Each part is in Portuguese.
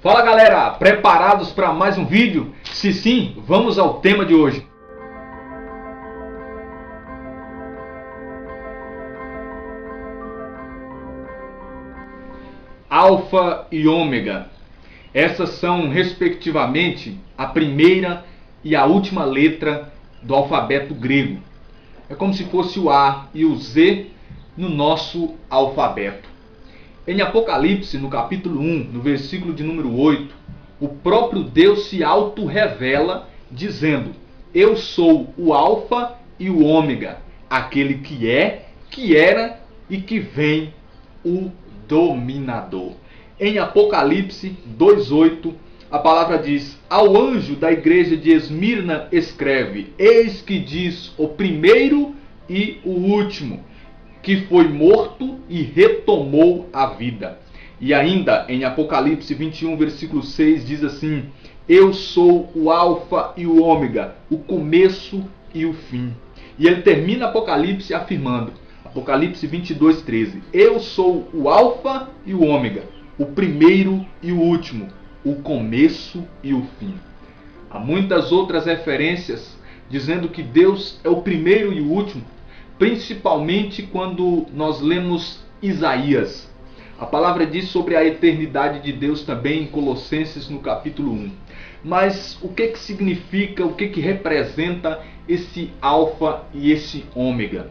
Fala galera, preparados para mais um vídeo? Se sim, vamos ao tema de hoje. Alfa e Ômega. Essas são, respectivamente, a primeira e a última letra do alfabeto grego. É como se fosse o A e o Z no nosso alfabeto. Em Apocalipse, no capítulo 1, no versículo de número 8, o próprio Deus se auto-revela dizendo: Eu sou o Alfa e o Ômega, aquele que é, que era e que vem, o dominador. Em Apocalipse 2:8, a palavra diz: Ao anjo da igreja de Esmirna escreve: Eis que diz o primeiro e o último, que foi morto e retomou a vida. E ainda em Apocalipse 21, versículo 6, diz assim: Eu sou o Alfa e o Ômega, o começo e o fim. E ele termina Apocalipse afirmando, Apocalipse 22:13, Eu sou o Alfa e o Ômega, o primeiro e o último, o começo e o fim. Há muitas outras referências dizendo que Deus é o primeiro e o último, principalmente quando nós lemos Isaías. A palavra diz sobre a eternidade de Deus também em Colossenses no capítulo 1. Mas o que significa, o que representa esse Alfa e esse Ômega?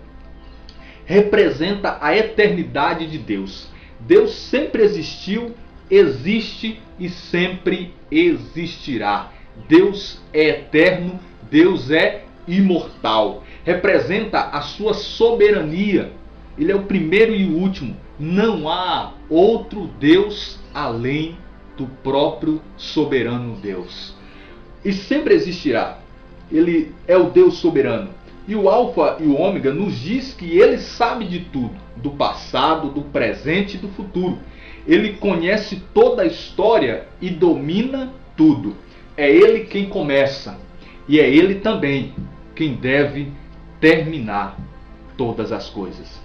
Representa a eternidade de Deus. Deus sempre existiu, existe e sempre existirá. Deus é eterno, Deus é imortal. Representa a sua soberania. Ele é o primeiro e o último. Não há outro Deus além do próprio soberano Deus. E sempre existirá. Ele é o Deus soberano. E o Alfa e o Ômega nos diz que ele sabe de tudo, do passado, do presente e do futuro. Ele conhece toda a história e domina tudo. É ele quem começa e é ele também quem deve terminar todas as coisas.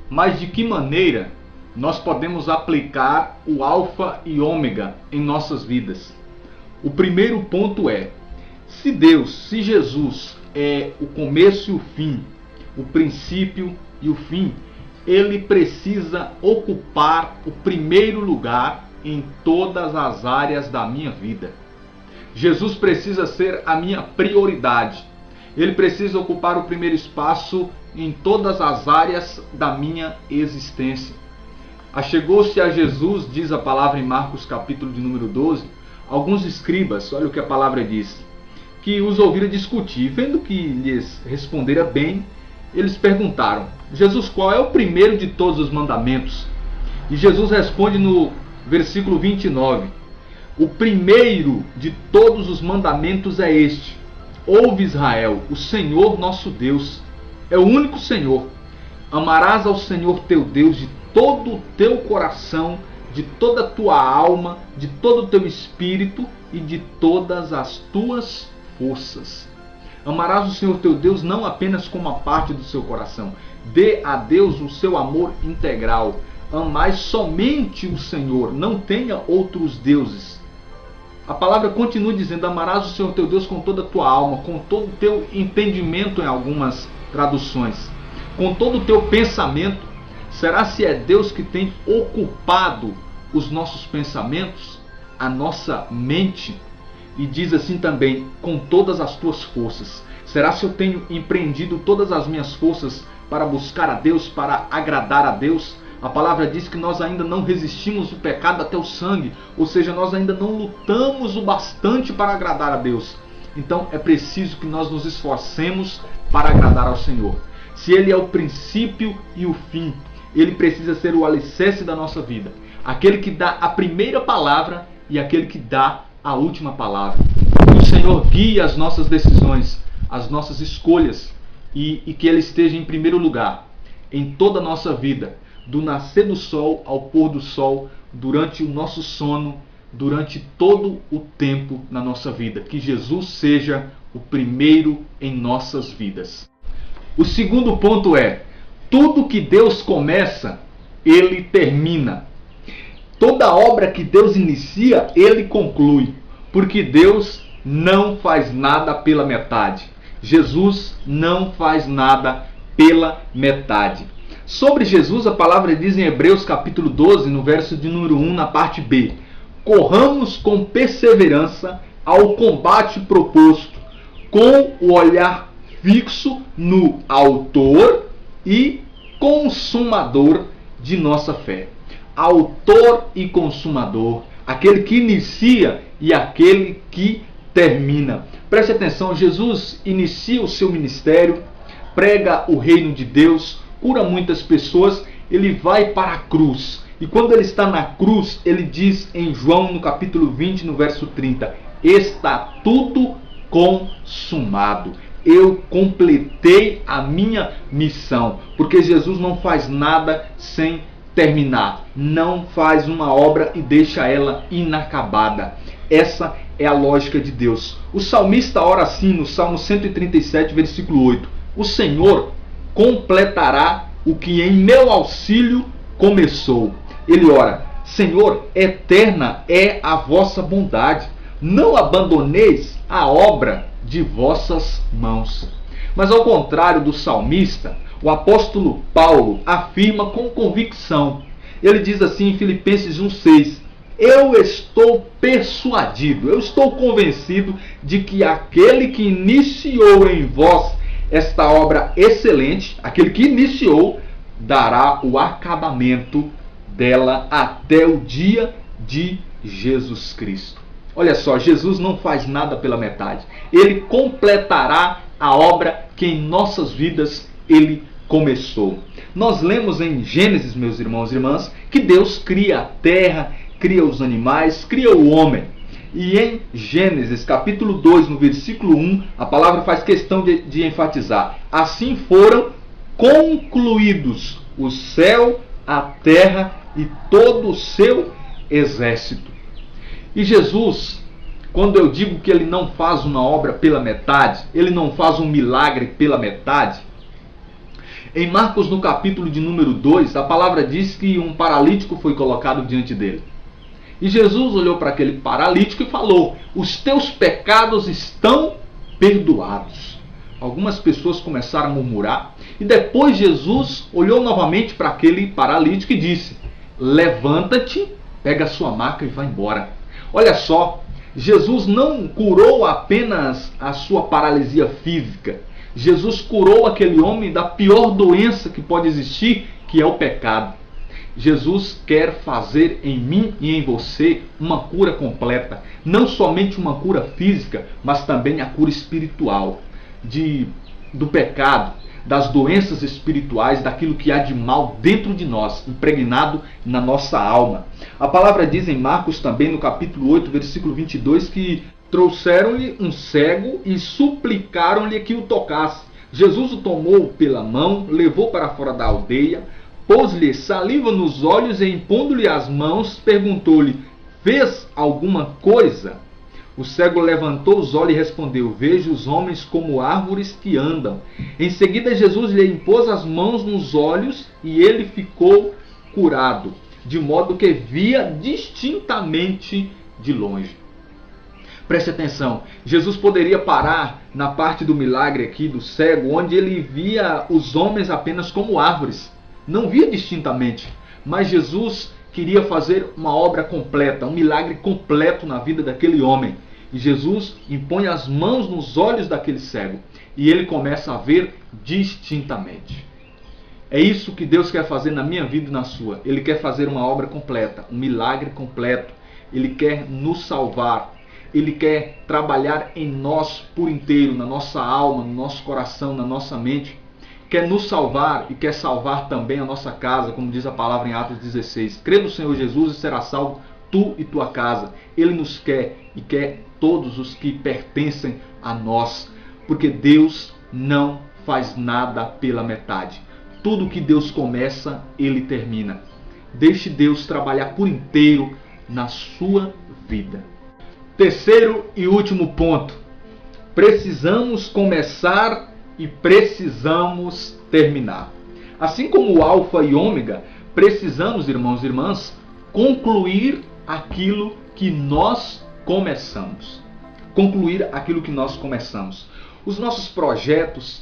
Mas de que maneira nós podemos aplicar o Alfa e Ômega em nossas vidas? O primeiro ponto é: se Deus, se Jesus é o começo e o fim, o princípio e o fim, ele precisa ocupar o primeiro lugar em todas as áreas da minha vida. Jesus precisa ser a minha prioridade. Ele precisa ocupar o primeiro espaço em todas as áreas da minha existência. Achegou-se a Jesus, diz a palavra em Marcos capítulo de número 12, alguns escribas, olha o que a palavra diz, que os ouviram discutir. Vendo que lhes respondera bem, eles perguntaram: Jesus, qual é o primeiro de todos os mandamentos? E Jesus responde no versículo 29, o primeiro de todos os mandamentos é este: Ouve, Israel, o Senhor nosso Deus é o único Senhor. Amarás ao Senhor teu Deus de todo o teu coração, de toda a tua alma, de todo o teu espírito e de todas as tuas forças. Amarás o Senhor teu Deus não apenas com uma parte do seu coração. Dê a Deus o seu amor integral. Amai somente o Senhor, não tenha outros deuses. A palavra continua dizendo: amarás o Senhor teu Deus com toda a tua alma, com todo o teu entendimento, em algumas traduções, com todo o teu pensamento. Será se é Deus que tem ocupado os nossos pensamentos, a nossa mente? E diz assim também: com todas as tuas forças. Será se eu tenho empreendido todas as minhas forças para buscar a Deus, para agradar a Deus? A palavra diz que nós ainda não resistimos o pecado até o sangue, ou seja, nós ainda não lutamos o bastante para agradar a Deus. Então é preciso que nós nos esforcemos para agradar ao Senhor. Se Ele é o princípio e o fim, Ele precisa ser o alicerce da nossa vida, aquele que dá a primeira palavra e aquele que dá a última palavra. Que o Senhor guie as nossas decisões, as nossas escolhas, e que Ele esteja em primeiro lugar em toda a nossa vida, do nascer do sol ao pôr do sol, durante o nosso sono, durante todo o tempo na nossa vida. Que Jesus seja o primeiro em nossas vidas. O segundo ponto é: tudo que Deus começa, Ele termina. Toda obra que Deus inicia, Ele conclui, porque Deus não faz nada pela metade. Jesus não faz nada pela metade. Sobre Jesus, a palavra diz em Hebreus capítulo 12, no verso de número 1, na parte B: corramos com perseverança ao combate proposto, com o olhar fixo no autor e consumador de nossa fé. Autor e consumador, aquele que inicia e aquele que termina. Preste atenção, Jesus inicia o seu ministério, prega o reino de Deus, cura muitas pessoas, ele vai para a cruz. E quando ele está na cruz, ele diz em João, no capítulo 20, no verso 30, está tudo consumado. Eu completei a minha missão, porque Jesus não faz nada sem terminar. Não faz uma obra e deixa ela inacabada. Essa é a lógica de Deus. O salmista ora assim no Salmo 137, versículo 8: o Senhor completará o que em meu auxílio começou. Ele ora: Senhor, eterna é a vossa bondade, não abandoneis a obra de vossas mãos. Mas ao contrário do salmista, o apóstolo Paulo afirma com convicção. Ele diz assim em Filipenses 1,6: eu estou persuadido, eu estou convencido de que aquele que iniciou em vós esta obra excelente, aquele que iniciou, dará o acabamento dela até o dia de Jesus Cristo. Olha só, Jesus não faz nada pela metade. Ele completará a obra que em nossas vidas ele começou. Nós lemos em Gênesis, meus irmãos e irmãs, que Deus cria a terra, cria os animais, cria o homem. E em Gênesis capítulo 2, no versículo 1, a palavra faz questão de enfatizar: assim foram concluídos o céu, a terra e todo o seu exército. E Jesus, quando eu digo que ele não faz uma obra pela metade, ele não faz um milagre pela metade, em Marcos, no capítulo de número 2, a palavra diz que um paralítico foi colocado diante dele. E Jesus olhou para aquele paralítico e falou: os teus pecados estão perdoados. Algumas pessoas começaram a murmurar, e depois Jesus olhou novamente para aquele paralítico e disse: levanta-te, pega a sua maca e vai embora. Olha só, Jesus não curou apenas a sua paralisia física. Jesus curou aquele homem da pior doença que pode existir, que é o pecado. Jesus quer fazer em mim e em você uma cura completa. Não somente uma cura física, mas também a cura espiritual. Do pecado, das doenças espirituais, daquilo que há de mal dentro de nós, impregnado na nossa alma. A palavra diz em Marcos também, no capítulo 8, versículo 22, que trouxeram-lhe um cego e suplicaram-lhe que o tocasse. Jesus o tomou pela mão, levou para fora da aldeia, pôs-lhe saliva nos olhos e, impondo-lhe as mãos, perguntou-lhe: fez alguma coisa? O cego levantou os olhos e respondeu: vejo os homens como árvores que andam. Em seguida Jesus lhe impôs as mãos nos olhos e ele ficou curado, de modo que via distintamente de longe. Preste atenção, Jesus poderia parar na parte do milagre aqui do cego, onde ele via os homens apenas como árvores. Não via distintamente, mas Jesus queria fazer uma obra completa, um milagre completo na vida daquele homem. E Jesus impõe as mãos nos olhos daquele cego e ele começa a ver distintamente. É isso que Deus quer fazer na minha vida e na sua. Ele quer fazer uma obra completa, um milagre completo. Ele quer nos salvar. Ele quer trabalhar em nós por inteiro, na nossa alma, no nosso coração, na nossa mente. Quer nos salvar e quer salvar também a nossa casa, como diz a palavra em Atos 16. Crê no Senhor Jesus e será salvo tu e tua casa. Ele nos quer e quer todos os que pertencem a nós, porque Deus não faz nada pela metade. Tudo que Deus começa, Ele termina. Deixe Deus trabalhar por inteiro na sua vida. Terceiro e último ponto. Precisamos começar e precisamos terminar. Assim como o alfa e ômega, precisamos, irmãos e irmãs, concluir aquilo que nós começamos. Concluir aquilo que nós começamos. Os nossos projetos,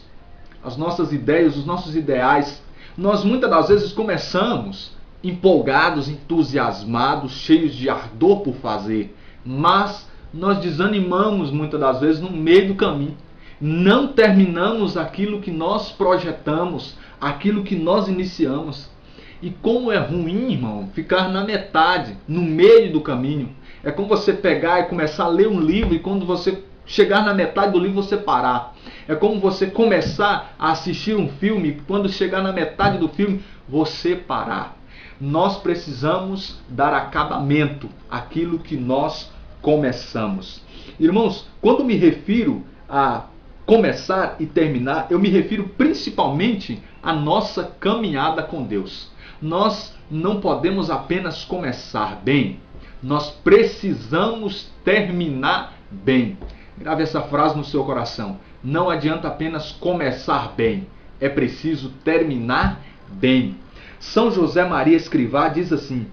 as nossas ideias, os nossos ideais, nós muitas das vezes começamos empolgados, entusiasmados, cheios de ardor por fazer, mas nós desanimamos muitas das vezes no meio do caminho. Não terminamos aquilo que nós projetamos, aquilo que nós iniciamos. E como é ruim, irmão, ficar na metade, no meio do caminho. É como você pegar e começar a ler um livro e quando você chegar na metade do livro você parar. É como você começar a assistir um filme e quando chegar na metade do filme você parar. Nós precisamos dar acabamento àquilo que nós começamos. Irmãos, quando me refiro a começar e terminar, eu me refiro principalmente à nossa caminhada com Deus. Nós não podemos apenas começar bem, nós precisamos terminar bem. Grave essa frase no seu coração. Não adianta apenas começar bem, é preciso terminar bem. São José Maria Escrivá diz assim: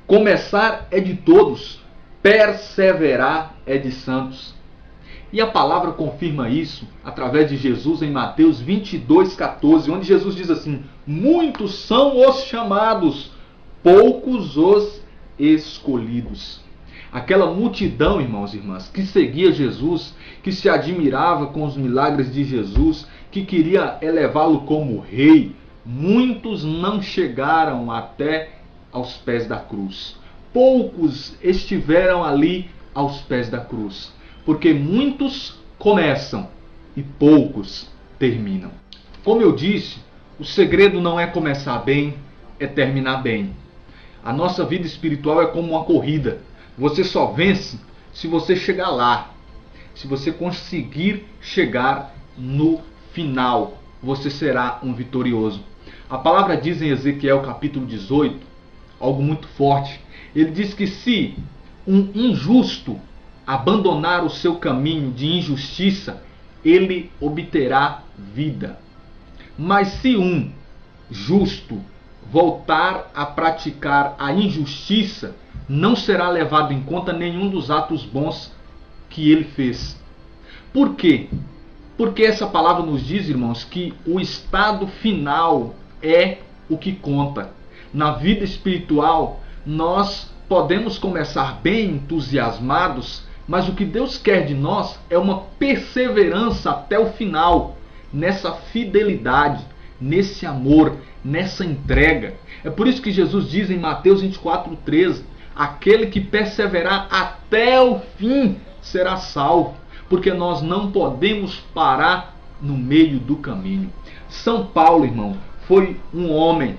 começar é de todos, perseverar é de santos. E a palavra confirma isso através de Jesus em Mateus 22,14, onde Jesus diz assim: muitos são os chamados, poucos os escolhidos. Aquela multidão, irmãos e irmãs, que seguia Jesus, que se admirava com os milagres de Jesus, que queria elevá-lo como rei, muitos não chegaram até aos pés da cruz. Poucos estiveram ali aos pés da cruz. Porque muitos começam e poucos terminam. Como eu disse, o segredo não é começar bem, é terminar bem. A nossa vida espiritual é como uma corrida. Você só vence se você chegar lá. Se você conseguir chegar no final, você será um vitorioso. A palavra diz em Ezequiel capítulo 18, algo muito forte. Ele diz que se um injusto abandonar o seu caminho de injustiça, ele obterá vida. Mas se um justo voltar a praticar a injustiça, não será levado em conta nenhum dos atos bons que ele fez. Por quê? Porque essa palavra nos diz, irmãos, que o estado final é o que conta. Na vida espiritual, nós podemos começar bem entusiasmados, mas o que Deus quer de nós é uma perseverança até o final, nessa fidelidade, nesse amor, nessa entrega. É por isso que Jesus diz em Mateus 24:13, aquele que perseverar até o fim será salvo, porque nós não podemos parar no meio do caminho. São Paulo, irmão, foi um homem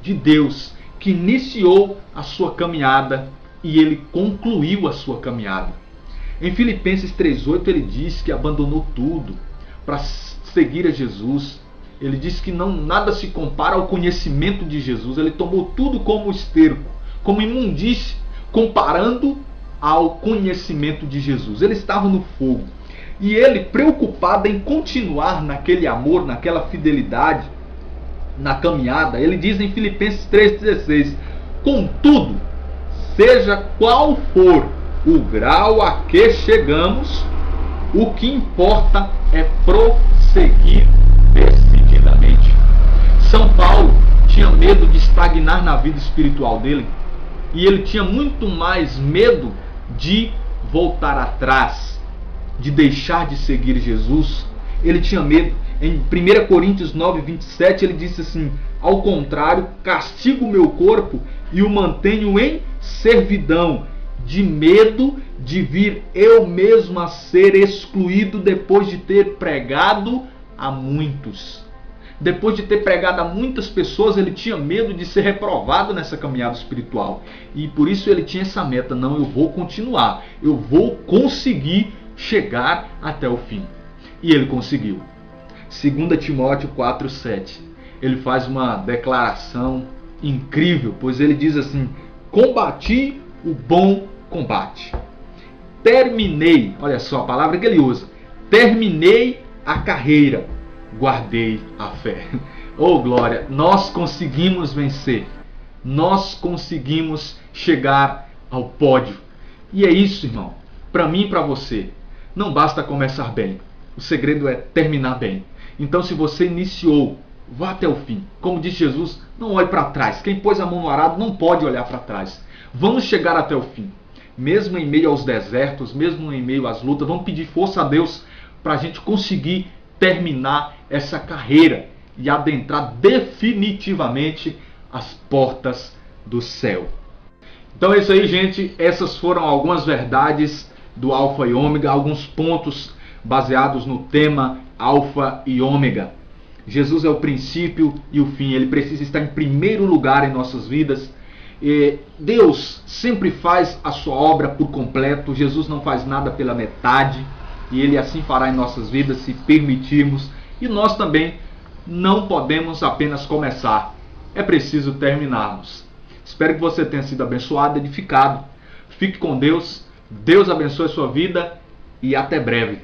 de Deus que iniciou a sua caminhada e ele concluiu a sua caminhada. Em Filipenses 3:8 ele diz que abandonou tudo para seguir a Jesus. Ele diz que nada se compara ao conhecimento de Jesus. Ele tomou tudo como esterco, como imundície, comparando ao conhecimento de Jesus. Ele estava no fogo. E ele, preocupado em continuar naquele amor, naquela fidelidade, na caminhada, ele diz em Filipenses 3:16: contudo, seja qual for o grau a que chegamos, o que importa é prosseguir decididamente. São Paulo tinha medo de estagnar na vida espiritual dele, e ele tinha muito mais medo de voltar atrás, de deixar de seguir Jesus. Ele tinha medo. Em 1 Coríntios 9:27 ele disse assim: ao contrário, castigo o meu corpo e o mantenho em servidão, de medo de vir eu mesmo a ser excluído depois de ter pregado a muitos. Depois de ter pregado a muitas pessoas, ele tinha medo de ser reprovado nessa caminhada espiritual. E por isso ele tinha essa meta: não, eu vou continuar, eu vou conseguir chegar até o fim. E ele conseguiu. 2 Timóteo 4:7. Ele faz uma declaração incrível, pois ele diz assim: combati o bom combate. Terminei, olha só a palavra que ele usa, terminei a carreira, guardei a fé. Oh glória, nós conseguimos vencer, nós conseguimos chegar ao pódio. E é isso, irmão. Para mim e para você, não basta começar bem. O segredo é terminar bem. Então, se você iniciou, vá até o fim. Como disse Jesus, não olhe para trás. Quem pôs a mão no arado não pode olhar para trás. Vamos chegar até o fim. Mesmo em meio aos desertos, mesmo em meio às lutas, vamos pedir força a Deus para a gente conseguir terminar essa carreira e adentrar definitivamente as portas do céu. Então é isso aí, gente. Essas foram algumas verdades do Alfa e Ômega, alguns pontos baseados no tema Alfa e Ômega. Jesus é o princípio e o fim. Ele precisa estar em primeiro lugar em nossas vidas. Deus sempre faz a sua obra por completo. Jesus não faz nada pela metade. E Ele assim fará em nossas vidas se permitirmos. E nós também não podemos apenas começar. É preciso terminarmos. Espero que você tenha sido abençoado, edificado. Fique com Deus. Deus abençoe a sua vida e até breve.